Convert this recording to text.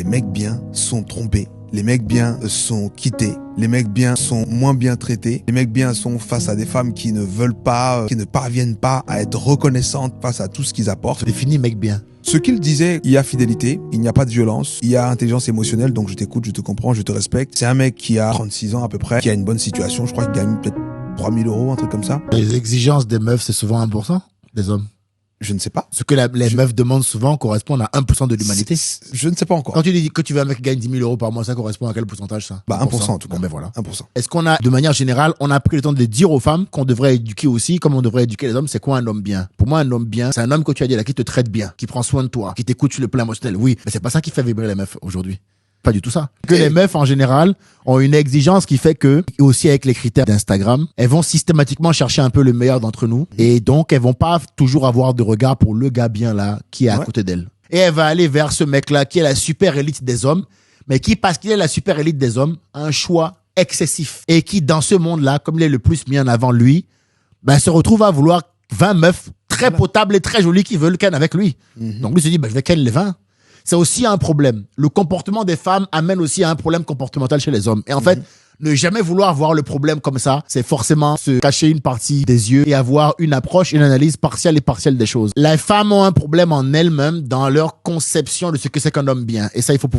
Les mecs bien sont trompés. Les mecs bien sont quittés. Les mecs bien sont moins bien traités. Les mecs bien sont face à des femmes qui ne veulent pas, qui ne parviennent pas à être reconnaissantes face à tout ce qu'ils apportent. Définis mec bien. Ce qu'il disait, il y a fidélité, il n'y a pas de violence, il y a intelligence émotionnelle, donc je t'écoute, je te comprends, je te respecte. C'est un mec qui a 36 ans à peu près, qui a une bonne situation, je crois qu'il gagne peut-être 3000 €, un truc comme ça. Les exigences des meufs, c'est souvent 1% des hommes. Je ne sais pas. Ce que les meufs demandent souvent correspond à 1% de l'humanité. Je ne sais pas encore. Quand tu dis que tu veux un mec qui gagne 10 000 € par mois, ça correspond à quel pourcentage ça? Bah 1% en tout cas. Bon, ben voilà. 1%. Est-ce qu'on a, de manière générale, on a pris le temps de dire aux femmes qu'on devrait éduquer aussi, comme on devrait éduquer les hommes, c'est quoi un homme bien? Pour moi, un homme bien, c'est un homme que tu as dit là, qui te traite bien, qui prend soin de toi, qui t'écoute sur le plan émotionnel. Oui, mais c'est pas ça qui fait vibrer les meufs aujourd'hui. Pas du tout ça. Que les meufs, en général, ont une exigence qui fait que, aussi avec les critères d'Instagram, elles vont systématiquement chercher un peu le meilleur d'entre nous. Et donc, elles vont pas toujours avoir de regard pour le gars bien là, qui est à côté d'elle. Et elle va aller vers ce mec-là, qui est la super élite des hommes, mais qui, parce qu'il est la super élite des hommes, a un choix excessif. Et qui, dans ce monde-là, comme il est le plus mis en avant lui, ben, se retrouve à vouloir 20 meufs très potables et très jolies qui veulent ken avec lui. Donc, lui se dit, ben, je vais ken les 20. C'est aussi un problème. Le comportement des femmes amène aussi à un problème comportemental chez les hommes. Et en fait, ne jamais vouloir voir le problème comme ça, c'est forcément se cacher une partie des yeux et avoir une approche, une analyse partielle et partielle des choses. Les femmes ont un problème en elles-mêmes dans leur conception de ce que c'est qu'un homme bien. Et ça, il faut pouvoir